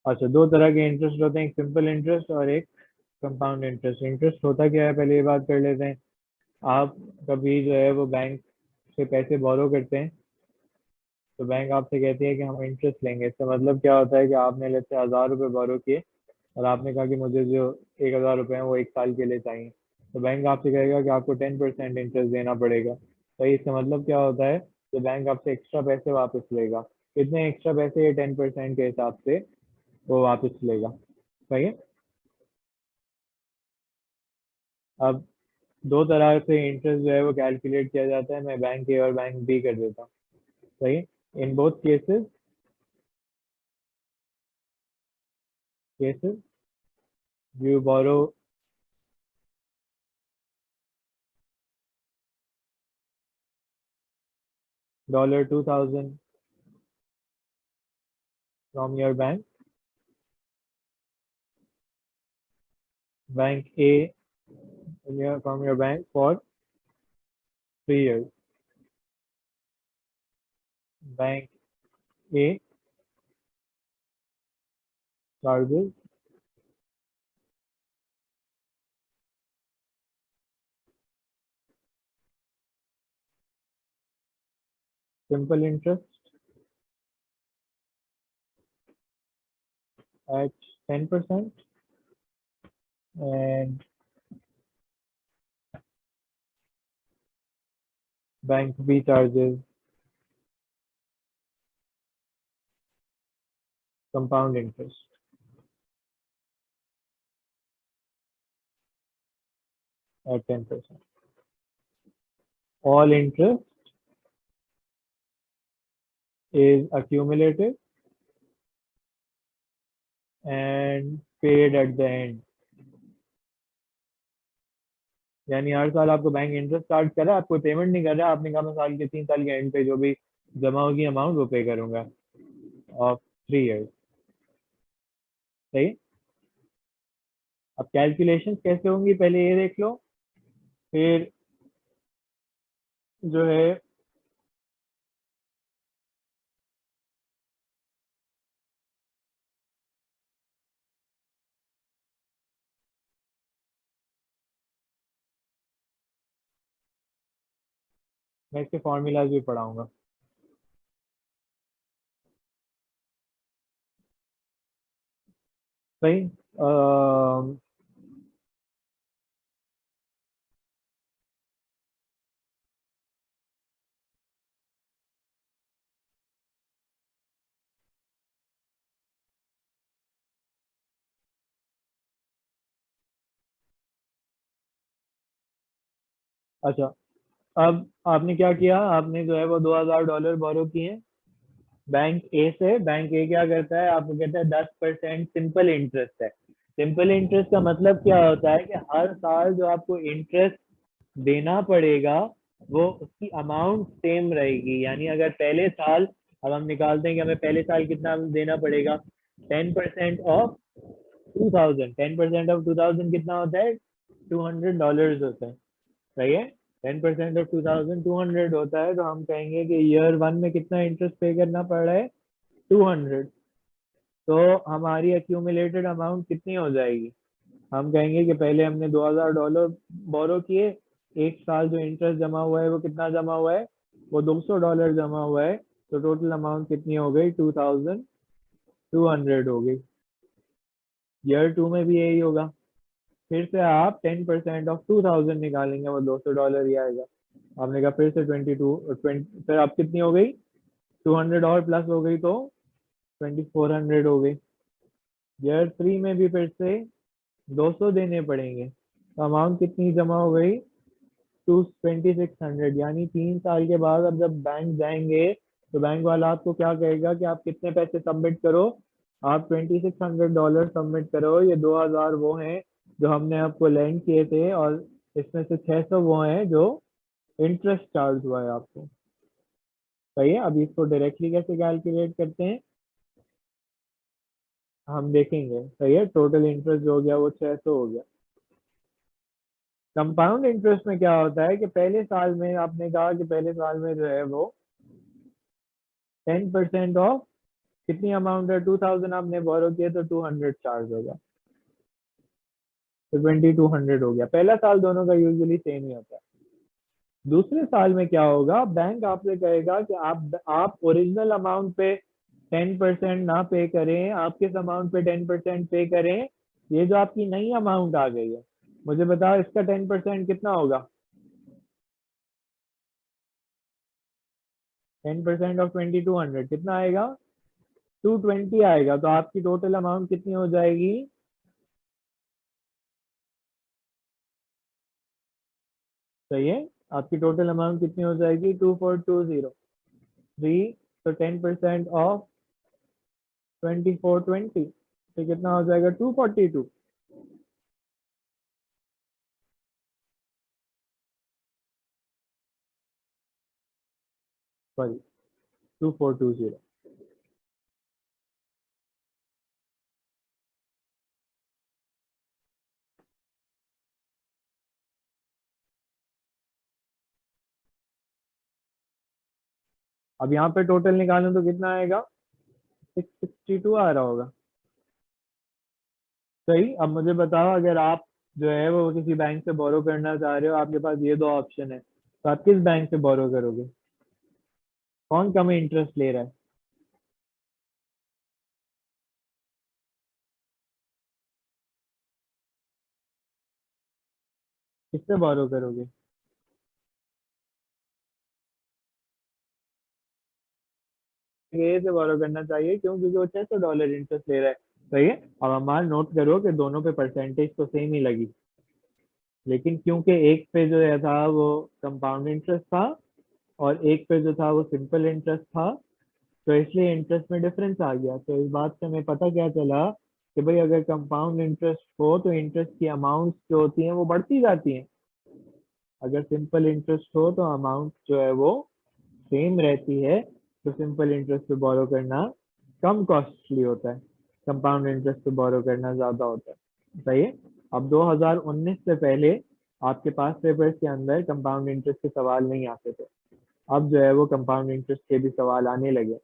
अच्छा, दो तरह के इंटरेस्ट होते हैं, एक सिंपल इंटरेस्ट और एक कंपाउंड इंटरेस्ट। इंटरेस्ट होता क्या है, पहले ये बात कर लेते हैं। आप कभी जो है वो बैंक से पैसे बोरो करते हैं, तो बैंक आपसे कहती है कि हम इंटरेस्ट लेंगे। इसका मतलब क्या होता है कि आपने लेते से 1000 रुपये बोरो किए और आपने कहा कि मुझे जो 1000 रुपये हैं वो एक साल के लिए चाहिए, तो बैंक आपसे कहेगा कि आपको 10% इंटरेस्ट देना पड़ेगा। तो इसका मतलब क्या होता है कि बैंक आपसे एक्स्ट्रा पैसे वापस लेगा। कितने एक्स्ट्रा पैसे, ये 10% के हिसाब से वो वापस लेगा। सही है। अब दो तरह से इंटरेस्ट जो है वो कैलकुलेट किया जाता है, मैं बैंक ए और बैंक बी कर देता हूँ। सही है। In both cases you borrow $2000 from your bank A, from your bank for 3 years. Bank A charges simple interest at 10%, and bank B charges compound interest at 10%. All interest is accumulated and paid at the end. यानी हर साल आपको bank interest charge कर रहा है, आपको payment नहीं कर रहा है। आपने कहा मैं साल के 3 साल के एंड पे जो भी जमा होगी अमाउंट वो पे करूंगा ऑफ 3 years। सही। अब कैलकुलेशंस कैसे होंगी पहले ये देख लो, फिर जो है मैं इसके फॉर्मूलाज भी पढ़ाऊंगा। सही। अच्छा, अब आपने क्या किया, आपने जो है वो $2000 बोरो किए बैंक ए से। बैंक ए क्या करता है, आपको कहता है 10% सिंपल इंटरेस्ट है। सिंपल इंटरेस्ट का मतलब क्या होता है कि हर साल जो आपको इंटरेस्ट देना पड़ेगा वो उसकी अमाउंट सेम रहेगी। यानी अगर पहले साल, अब हम निकालते हैं कि हमें पहले साल कितना देना पड़ेगा, 10% ऑफ 2000। 10% ऑफ 2000 कितना होता है, $200 होता है। सही है। 10% ऑफ 2000 200 होता है, तो हम कहेंगे कि ईयर वन में कितना इंटरेस्ट पे करना पड़ रहा है, 200। तो हमारी एक्यूमुलेटेड अमाउंट कितनी हो जाएगी, हम कहेंगे कि पहले हमने $2000 बोरो किए, एक साल जो इंटरेस्ट जमा हुआ है वो कितना जमा हुआ है, वो $200 जमा हुआ है। तो टोटल अमाउंट कितनी हो गई, 2200 हो गई। ईयर टू में भी यही होगा। फिर से आप 10% ऑफ 2000 निकालेंगे, वो $200 ही आएगा। आपने कहा फिर से 22 फिर आप कितनी हो गई, 200 और प्लस हो गई, तो 2400 हो गई। ईयर थ्री में भी फिर से 200 देने पड़ेंगे, तो अमाउंट कितनी जमा हो गई, 2600। यानी 3 साल के बाद अब जब बैंक जाएंगे तो बैंक वाला आपको क्या कहेगा कि आप कितने पैसे सबमिट करो, आप $2600 सबमिट करो। ये 2000 वो हैं जो हमने आपको लैंड किए थे, और इसमें से 600 वो हैं जो इंटरेस्ट चार्ज हुआ है आपको। सही है। अब इसको डायरेक्टली कैसे कैलकुलेट करते हैं हम देखेंगे। सही है। टोटल इंटरेस्ट जो हो गया वो 600 हो गया। कंपाउंड इंटरेस्ट में क्या होता है कि पहले साल में आपने कहा कि पहले साल में जो है वो 10% ऑफ कितनी अमाउंट है, 2000 आपने बोरो किया तो 200 चार्ज होगा, तो 2200 हो गया। पहला साल दोनों का यूजुअली सेम ही होता है। दूसरे साल में क्या होगा, बैंक आपसे कहेगा कि आप ओरिजिनल अमाउंट पे 10% ना पे करें, आप किस अमाउंट पे 10% पे करें, ये जो आपकी नई अमाउंट आ गई है, मुझे बताओ इसका 10% कितना होगा। 10% ऑफ 2200 कितना आएगा, 220 आएगा। तो आपकी टोटल अमाउंट कितनी हो जाएगी, सही है, आपकी टोटल अमाउंट कितनी हो जाएगी, 24203। तो 10% ऑफ 2420 तो कितना हो जाएगा, 242, सॉरी 2420। अब यहाँ पे टोटल निकालूं तो कितना आएगा, 662 आ रहा होगा। सही, अब मुझे बताओ अगर आप जो है वो किसी बैंक से बोरो करना चाह रहे हो, आपके पास ये दो ऑप्शन है, तो आप किस बैंक से बोरो करोगे, कौन कम इंटरेस्ट ले रहा है, किससे बोरो करोगे। ए से बोरो करना चाहिए, क्यों, क्योंकि वो $600 इंटरेस्ट ले रहा है। सही है, अब हमारा नोट करो कि दोनों पे परसेंटेज तो सेम ही लगी, लेकिन क्योंकि एक पे जो है था वो कंपाउंड इंटरेस्ट था और एक पे जो था वो सिंपल इंटरेस्ट था, तो इसलिए इंटरेस्ट में डिफरेंस आ गया। तो इस बात से हमें पता क्या चला कि भाई अगर कंपाउंड इंटरेस्ट हो तो इंटरेस्ट की अमाउंट जो होती हैं वो बढ़ती जाती हैं, अगर सिंपल इंटरेस्ट हो तो अमाउंट जो है वो सेम रहती है। तो सिंपल इंटरेस्ट पे बोरो करना कम कॉस्टली होता है, कंपाउंड इंटरेस्ट पे बोरो करना ज्यादा होता है। सही है, अब 2019 से पहले आपके पास पेपर्स के अंदर कंपाउंड इंटरेस्ट के सवाल नहीं आते थे, अब जो है वो कंपाउंड इंटरेस्ट के भी सवाल आने लगे।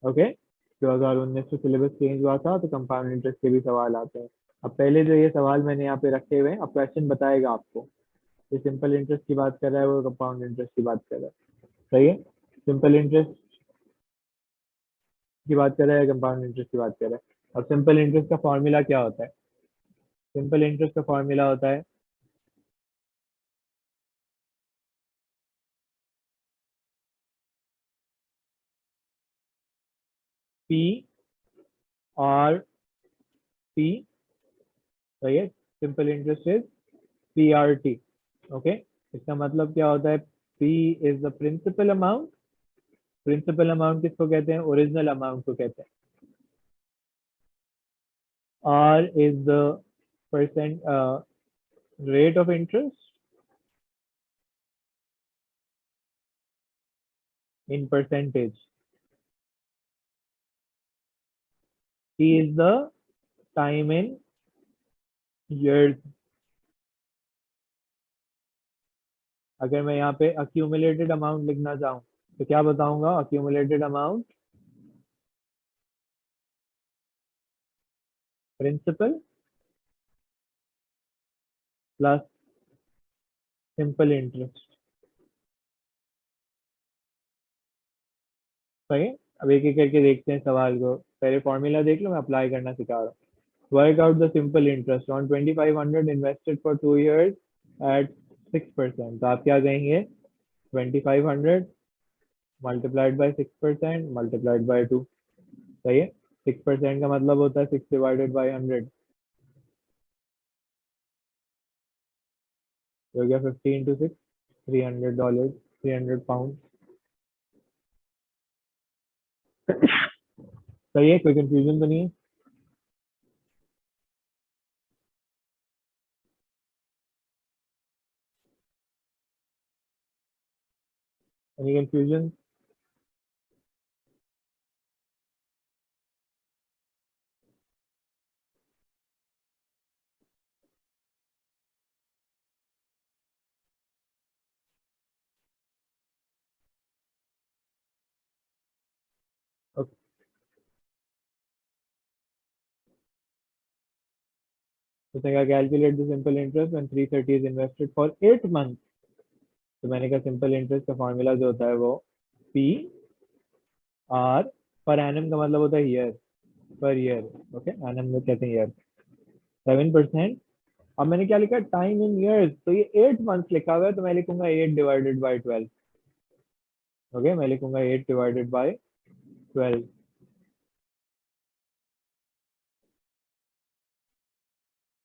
ओके, 2019 से सिलेबस चेंज हुआ था तो कंपाउंड इंटरेस्ट के भी सवाल आते हैं। अब पहले जो ये सवाल मैंने यहाँ पे रखे हुए हैं, अब क्वेश्चन बताएगा आपको, ये सिंपल इंटरेस्ट की बात कर रहा है, वो कंपाउंड इंटरेस्ट की बात कर रहा है। सही है, सिंपल इंटरेस्ट की बात कर रहा है, कंपाउंड इंटरेस्ट की बात कर रहा है। अब सिंपल इंटरेस्ट का फॉर्मूला क्या होता है, सिंपल इंटरेस्ट का फॉर्मूला होता है पी आर टी। सही है, simple interest is P R T. Okay, इसका मतलब क्या होता है, P is the principal amount, principal amount किसको कहते हैं, ओरिजिनल अमाउंट को कहते हैं। R is the percent rate of interest in percentage, T is the time in years। अगर मैं यहाँ पे अक्यूमुलेटेड अमाउंट लिखना चाहूँ तो क्या बताऊंगा, accumulated amount principal plus simple interest. सही है, अब एक एक करके देखते हैं सवाल को, पहले फॉर्मूला देख लो, मैं अप्लाई करना सिखा रहा हूँ। Work out the simple interest on 2500 invested for 2 years at 6%। तो आप क्या कहेंगे, 2500 मल्टीप्लाइड बाई 6% मल्टीप्लाइड बाई 2। सही है, 6% का मतलब होता है 6/100, तो हो गया 50 × 6, $300, £300। सही है, कोई कंफ्यूजन तो नहीं है, एनी कंफ्यूजन। उसने कहा calculate the simple interest when 330 is invested for 8 month. तो मैंने कहा सिंपल इंटरेस्ट का फॉर्मूला जो होता है वो पी आर, पर एनम का मतलब होता है year, per year. Okay, annum में कहते हैं ईयर, 7%। अब मैंने क्या लिखा, टाइम इन ईयर्स, तो ये 8 मंथ लिखा हुआ है, तो मैं लिखूंगा 8/12। ओके, मैं लिखूंगा 8/12।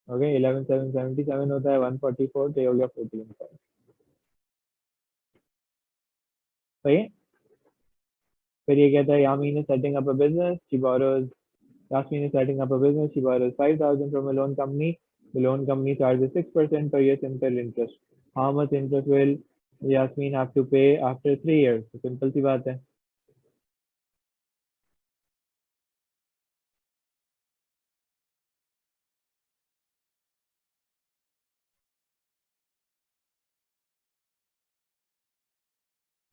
ओके, 11,777 होता है 144, तो ये हो गया 14। सही है। फिर ये कहता है यामीन is setting up a business, she borrows, Yasmin is setting up a business, she borrows 5,000 from a loan company, the loan company charges 6% per year simple interest. How much interest will Yasmin have to pay after 3 years? तो simple सी बात है।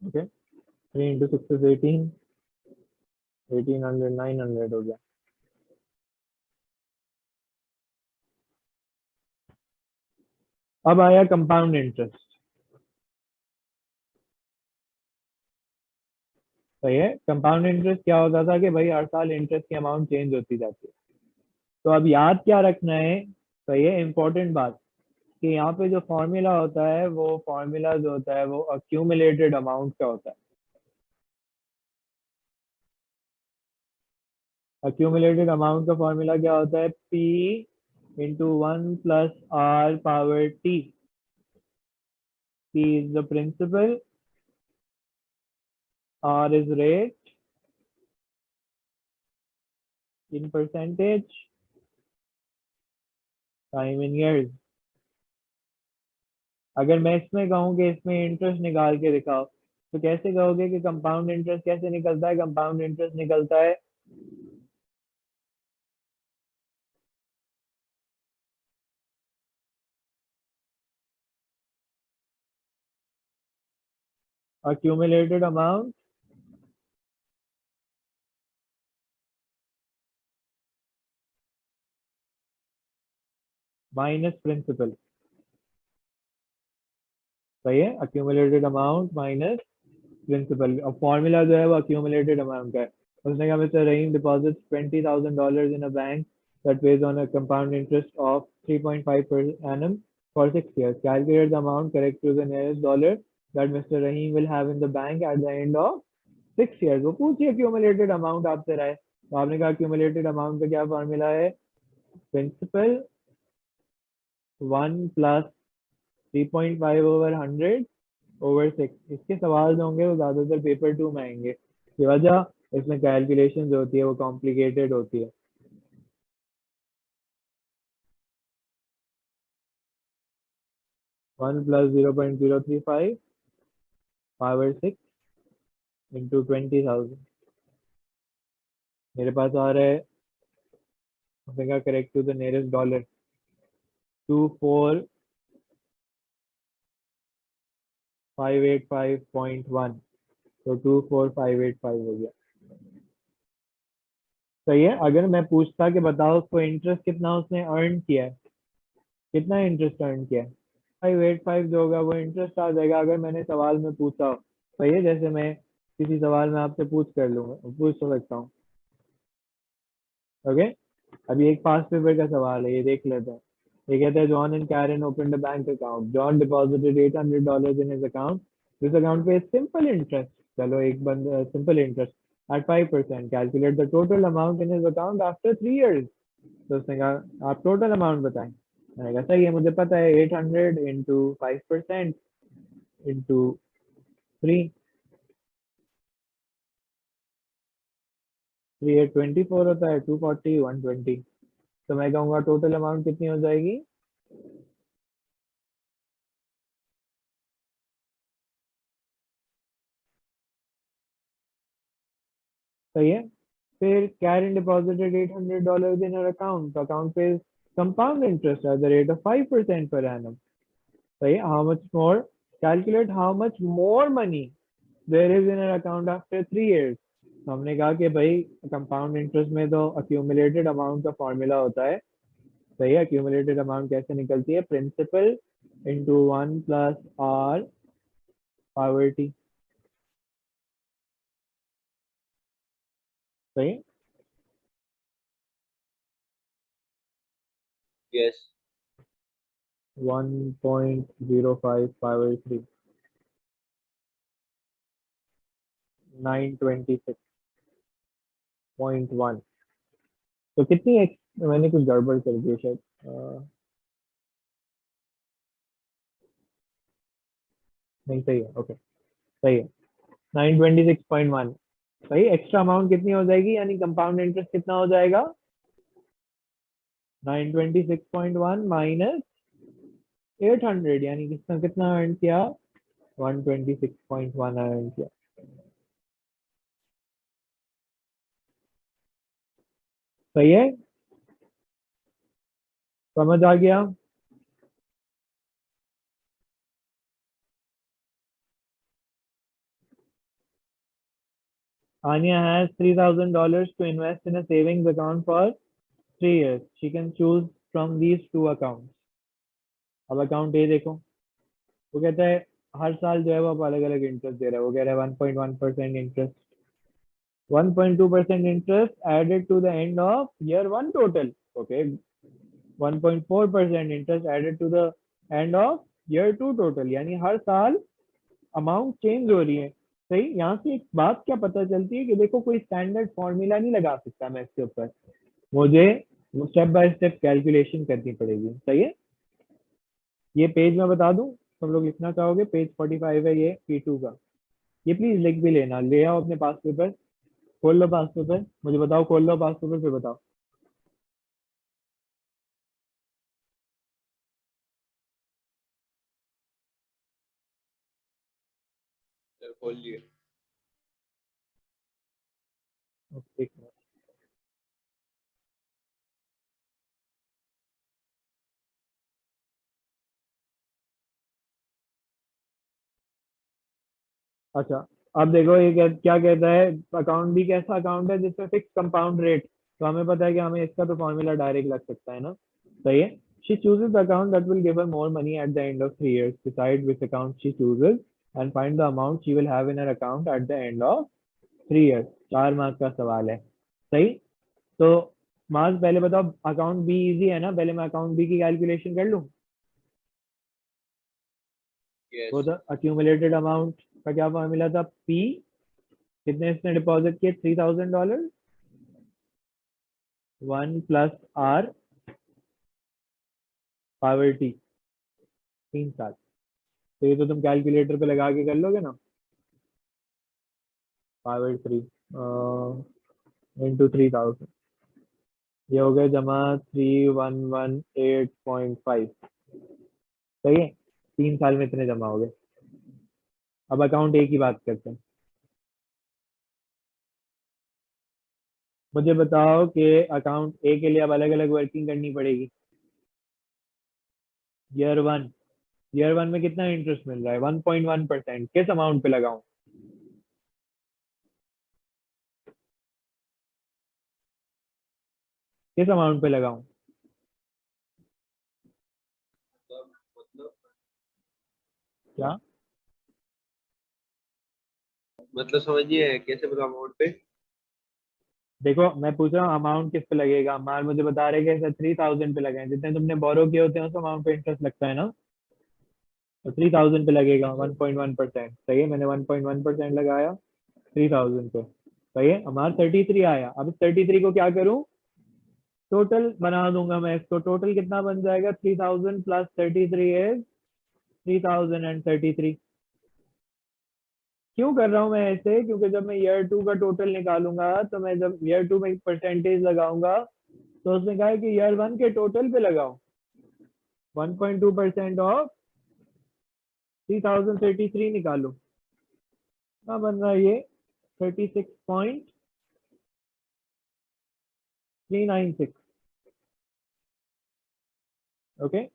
Okay, 3 into 6 is 18, 1800, 900 हो गया। अब आया compound interest. सही है। Compound interest क्या होता था कि भाई हर साल इंटरेस्ट की अमाउंट चेंज होती जाती है। तो अब याद क्या रखना है, सही है, इंपॉर्टेंट बात, कि यहाँ पे जो फॉर्मूला होता है वो फॉर्मूला जो होता है वो अक्यूमुलेटेड अमाउंट का होता है। अक्यूमुलेटेड अमाउंट का फॉर्मूला क्या होता है, P into 1 + R⁻T। P is the principal, R is rate in percentage, time in years। अगर मैं इसमें कहूँ कि इसमें इंटरेस्ट निकाल के दिखाओ, तो कैसे कहोगे कि कंपाउंड इंटरेस्ट कैसे निकलता है? कंपाउंड इंटरेस्ट निकलता है accumulated amount माइनस प्रिंसिपल। सही है, accumulated amount माइनस प्रिंसिपल। अब फॉर्मूला जो है वो accumulated amount का है। उसने कहा mister Rahim deposits $20,000 in a bank that pays on a compound interest of 3.5 per annum for 6 years. Calculate the amount correct to the nearest dollar that Mr. Rahim will have in the bank at the end of 6 years। वो पूछिए accumulated amount आपसे रहा है, तो आपने कहा accumulated amount का क्या फॉर्मूला है, प्रिंसिपल 1 + 3.5/100/6। इसके सवाल जो होंगे वो ज्यादातर पेपर 2 में आएंगे, की वजह इसमें कैलकुलेशन जो होती है वो कॉम्प्लिकेटेड होती है। 1 + 0.035/6 मेरे पास आ रहा है, उसका correct to the nearest dollar 24585.1, तो 24585 हो गया। सही है। अगर मैं पूछता कि बताओ उसको इंटरेस्ट कितना उसने अर्न किया है, कितना इंटरेस्ट अर्न किया है, 585 जो होगा वो इंटरेस्ट आ जाएगा। अगर मैंने सवाल में पूछा, सही है, जैसे मैं किसी सवाल में आपसे पूछ कर लूंगा, पूछ तो सकता हूँ। ओके, अभी एक पास पेपर का सवाल है, ये देख लेते हैं। ये कहता है John and Karen open the bank account, John deposited $800 in his account, this account पे सिंपल इंटरेस्ट, चलो एक बंद simple interest at 5%, calculate the total amount in his account after 3 years। तो उसने कहा आप टोटल अमाउंट बताएं। मैंने कहा सही है, मुझे पता है 800 इंटू 5% इंटू 3, 3 8 24 होता है, 240 120। तो मैं कहूँगा टोटल अमाउंट कितनी हो जाएगी, सही है। फिर Karen deposited $800 in her account. The account pays compound interest at the rate of 5% per annum. सही है। How much more? Calculate how much more money there is in her account after 3 years. तो हमने कहा कि भाई compound interest में तो accumulated amount का फॉर्मूला होता है सही है। accumulated अमाउंट कैसे निकलती है? Principal into 1 plus R power T. सही है? यस। 1.05 पावर 3 926.1। तो कितनी मैंने कुछ गड़बड़ कर दी शायद। नहीं सही है, ओके सही है। 926.1 सही। एक्स्ट्रा अमाउंट कितनी हो जाएगी, यानी कंपाउंड इंटरेस्ट कितना हो जाएगा? 926.1 माइनस 800, यानी कितना कितना अर्न किया? 126.1 अर्न किया। सही है, समझ आ गया? Anya has $3,000 to invest in a savings account for 3 years. She can choose from these two accounts. अब अकाउंट ए देखो, वो कहता है हर साल जो है वो अलग अलग इंटरेस्ट दे रहा है। वो कह रहा है 1.1% interest, 1.2% interest added to the end of year 1 total. Okay, 1.4% interest added to the end of year 2 total, यानी हर साल अमाउंट चेंज हो रही है। सही। यहाँ से एक बात क्या पता चलती है कि देखो कोई स्टैंडर्ड फॉर्मूला नहीं लगा सकता मैं इसके ऊपर, मुझे स्टेप बाय स्टेप कैलकुलेशन करनी पड़ेगी। सही है। ये पेज मैं बता दूं, तुम लोग लिखना चाहोगे, पेज 45 है ये P2 का। ये प्लीज लिख भी लेना, ले आओ अपने पास पेपर, खोल लो पास पेपर, मुझे बताओ, खोल लो पास पेपर फिर बताओ। सर खोल लिए। एक मिनट। अच्छा, अब देखो ये क्या कहता है, अकाउंट भी कैसा अकाउंट है जिसमें फिक्स कंपाउंड रेट, तो हमें पता है कि हमें इसका तो फॉर्मूला डायरेक्ट लग सकता है ना। सही है। She chooses the account that will give her more money at the end of 3 years, decide which account she chooses and find the amount she will have in her account at the end of 3 years। 4 marks का सवाल है। सही। तो marks पहले बताओ, account be easy है ना, पहले मैं अकाउंट बी की कैलकुलेशन कर लूं। यस। वो था अक्यूमुलेटेड अमाउंट का क्या फॉर्मूला था, पी, कितने इसने डिपॉजिट किए, $3,000, 1 प्लस आर पावर टी, 3 साल। तो ये तो तुम कैलकुलेटर पे लगा के कर लोगे ना, पावर 3 इंटू 3,000, ये हो गया जमा 3118.5। सही है। 3 साल में इतने जमा हो गए। अब अकाउंट ए की बात करते हैं। मुझे बताओ कि अकाउंट ए के लिए अब अलग अलग वर्किंग करनी पड़ेगी। ईयर 1, ईयर 1 में कितना इंटरेस्ट मिल रहा है, 1.1%। किस अमाउंट पे लगाऊं? किस अमाउंट पे लगाऊं? मतलब क्या? मतलब समझिए कैसे बताओ अमाउंट पे। देखो मैं पूछ रहा हूँ अमाउंट किस पे लगेगा, मार मुझे बता रहे कि 3,000 पे लगे हैं, जितने तुमने बोरो किए होते हैं उस अमाउंट पे इंटरेस्ट लगता है ना, तो 3,000 पे लगेगा 1.1%। सही है, मैंने 1.1% लगाया 3,000 पे। सही है, हमारा 33 आया। अब इस 33 को क्या करूं, टोटल बना दूंगा मैं इसको। टोटल कितना बन जाएगा, 3,000 प्लस 33 इज 3,033। क्यों कर रहा हूँ मैं ऐसे, क्योंकि जब मैं ईयर 2 का टोटल निकालूंगा, तो मैं जब ईयर 2 में परसेंटेज लगाऊंगा, तो उसने कहा है कि ईयर 1 के टोटल पे लगाओ 1.2% ऑफ 3,033 निकालो। क्या बन रहा है ये, 36.396। Okay,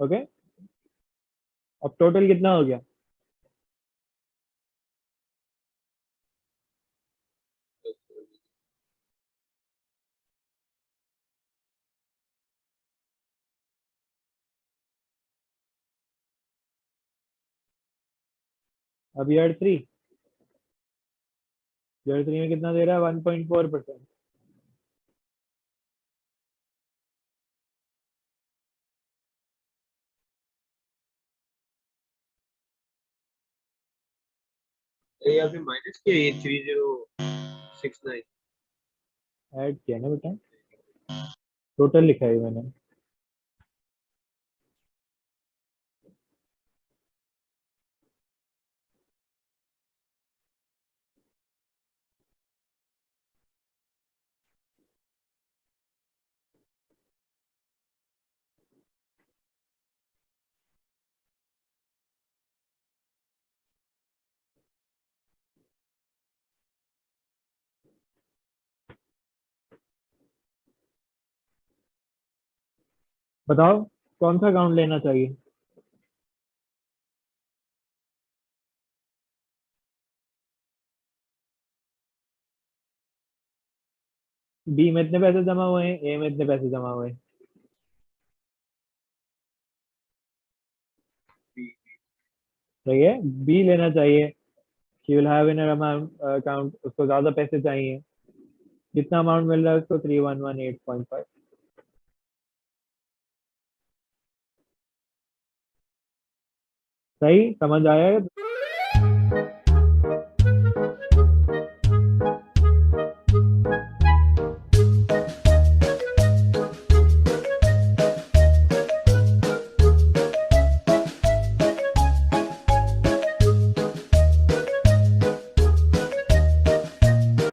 okay. अब टोटल कितना हो गया? अब ईयर 3 में कितना दे रहा है? 1.4%। ये आपने माइनस किया ये 3069। ऐड किया ना बेटा, टोटल लिखा है मैंने। बताओ कौन सा अकाउंट लेना चाहिए? बी में इतने पैसे जमा हुए हैं, ए में इतने पैसे जमा हुए हैं। सही है, बी लेना चाहिए। She will have in account, उसको ज्यादा पैसे चाहिए। कितना अमाउंट मिल रहा है उसको? 3118.5। सही समझ आया है?